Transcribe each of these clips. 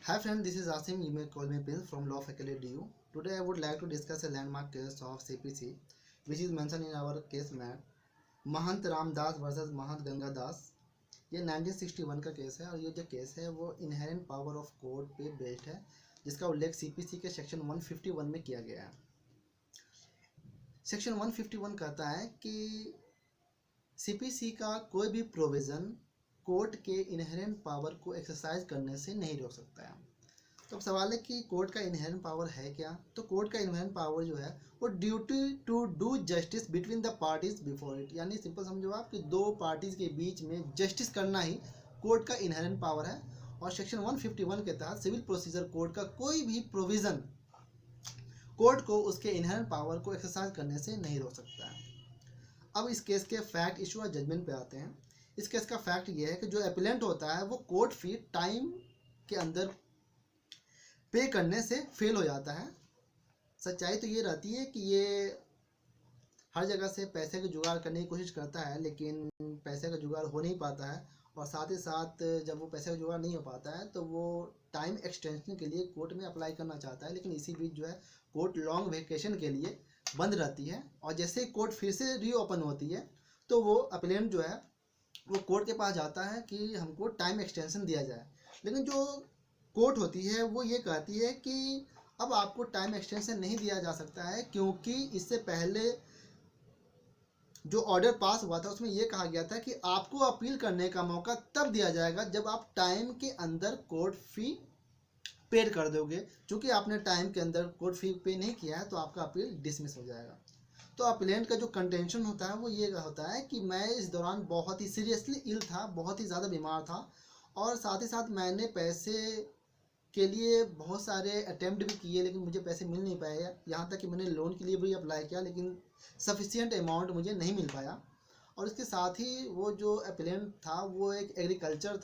Hi friend, this is Asim. You may call me Prince from Law Faculty DU. Today I would like to discuss a landmark case of CPC, which is mentioned in our case map. Mahant Ramdas versus Mahant Gangadas. ये 1961 का case है और ये जो case है वो inherent power of court पे based है, जिसका उल्लेख सीपीसी के सेक्शन 151 में किया गया है। सेक्शन 151 कहता है कि सीपीसी का कोई भी प्रोविज़न कोर्ट के इनहेरेंट पावर को एक्सरसाइज करने से नहीं रोक सकता है। तो अब सवाल है कि कोर्ट का इनहेरेंट पावर है क्या? तो कोर्ट का इनहेरेंट पावर जो है वो duty to do justice between the parties before it, यानी सिंपल समझो आप कि दो पार्टीज के बीच में जस्टिस करना ही कोर्ट का इनहेरेंट पावर है। और सेक्शन 151 के तहत सिविल प्रोसीजर कोड का कोई भी प्रोविज़न कोर्ट को उसके इनहेरेंट पावर को एक्सरसाइज करने से नहीं रोक सकता है। अब इस केस के फैक्ट, इशू और जजमेंट पे आते हैं। इस केस का फैक्ट ये है कि जो एपिलेंट होता है वो कोर्ट फी टाइम के अंदर पे करने से फेल हो जाता है। सच्चाई तो ये रहती है कि ये हर जगह से पैसे का जुगाड़ करने की कोशिश करता है, लेकिन पैसे का जुगाड़ हो नहीं पाता है। और साथ ही साथ जब वो पैसे का जुगाड़ नहीं हो पाता है तो वो टाइम एक्सटेंशन के लिए कोर्ट में अप्लाई करना चाहता है, लेकिन इसी बीच जो है कोर्ट लॉन्ग वेकेशन के लिए बंद रहती है। और जैसे कोर्ट फिर से रीओपन होती है तो वो अपीलेंट जो है वो कोर्ट के पास जाता है कि हमको टाइम एक्सटेंशन दिया जाए। लेकिन जो कोर्ट होती है वो ये कहती है कि अब आपको टाइम एक्सटेंशन नहीं दिया जा सकता है, क्योंकि इससे पहले जो ऑर्डर पास हुआ था उसमें यह कहा गया था कि आपको अपील करने का मौका तब दिया जाएगा जब आप टाइम के अंदर कोर्ट फी पेड कर दोगे। चूंकि आपने टाइम के अंदर कोर्ट फी पे नहीं किया है तो आपका अपील डिसमिस हो जाएगा। तो अपीलेंट का जो कंटेंशन होता है वो ये होता है कि मैं इस दौरान बहुत ही सीरियसली इल था, बहुत ही ज़्यादा बीमार था, और साथ ही साथ मैंने पैसे के लिए बहुत सारे अटेम्प्ट भी किए लेकिन मुझे पैसे मिल नहीं पाए। यहाँ तक कि मैंने लोन के लिए भी अप्लाई किया लेकिन सफिशिएंट अमाउंट मुझे नहीं मिल पाया। और इसके साथ ही वो जो अपीलेंट था वो एक एग्रीकल्चरल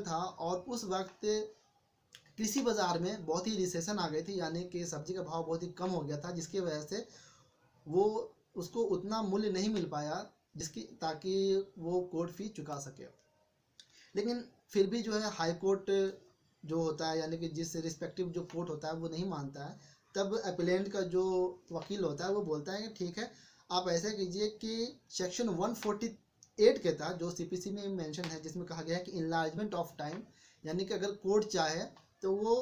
था और उस वक्त कृषि बाज़ार में बहुत ही रिसेशन आ गई थी, यानी कि सब्जी का भाव बहुत ही कम हो गया था, जिसकी वजह से वो उसको उतना मूल्य नहीं मिल पाया जिसकी ताकि वो कोर्ट फी चुका सके। लेकिन फिर भी जो है हाई कोर्ट जो होता है, यानी कि जिस रिस्पेक्टिव जो कोर्ट होता है वो नहीं मानता है। तब अपीलेंट का जो वकील होता है वो बोलता है कि ठीक है, आप ऐसे कीजिए कि सेक्शन 148 के तहत जो सीपीसी में मेंशन है, जिसमें कहा गया है कि इनलार्जमेंट ऑफ टाइम, यानी कि अगर कोर्ट चाहे तो वो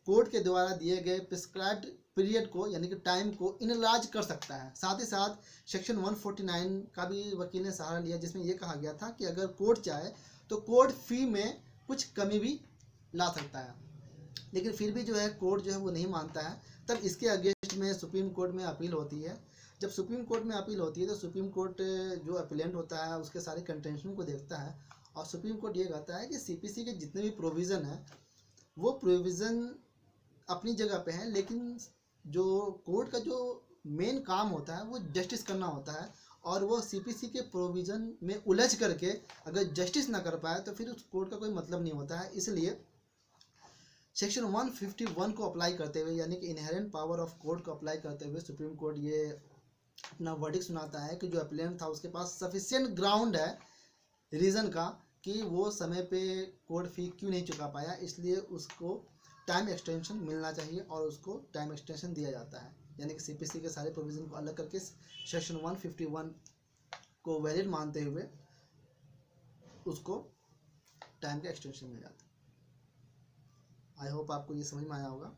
कोर्ट के द्वारा दिए गए प्रिस्क्राइब्ड पीरियड को, यानी कि टाइम को इनलार्ज कर सकता है। साथ ही साथ सेक्शन 149 का भी वकील ने सहारा लिया, जिसमें यह कहा गया था कि अगर कोर्ट चाहे तो कोर्ट फी में कुछ कमी भी ला सकता है। लेकिन फिर भी जो है कोर्ट जो है वो नहीं मानता है। तब इसके अगेंस्ट में सुप्रीम कोर्ट में अपील होती है। जब सुप्रीम कोर्ट में अपील होती है तो सुप्रीम कोर्ट जो अपीलेंट होता है उसके सारे कंटेंशन को देखता है और सुप्रीम कोर्ट ये कहता है कि सीपीसी के जितने भी प्रोविज़न है वो प्रोविज़न अपनी जगह पे है, लेकिन जो कोर्ट का जो मेन काम होता है वो जस्टिस करना होता है। और वो सीपीसी के प्रोविज़न में उलझ करके अगर जस्टिस ना कर पाए तो फिर उस कोर्ट का कोई मतलब नहीं होता है। इसलिए सेक्शन 151 को अप्लाई करते हुए, यानी कि इनहेरेंट पावर ऑफ कोर्ट को अप्लाई करते हुए, सुप्रीम कोर्ट ये अपना वर्डिक्ट सुनाता है कि जो अपीलेंट था उसके पास सफिशिएंट ग्राउंड है रीज़न का कि वो समय पे कोर्ट फी क्यों नहीं चुका पाया, इसलिए उसको टाइम एक्सटेंशन मिलना चाहिए और उसको टाइम एक्सटेंशन दिया जाता है। यानी कि सीपीसी के सारे प्रोविज़न को अलग करके सेक्शन 151 को वैलिड मानते हुए उसको टाइम का एक्सटेंशन मिल जाता है। आई होप आपको ये समझ में आया होगा।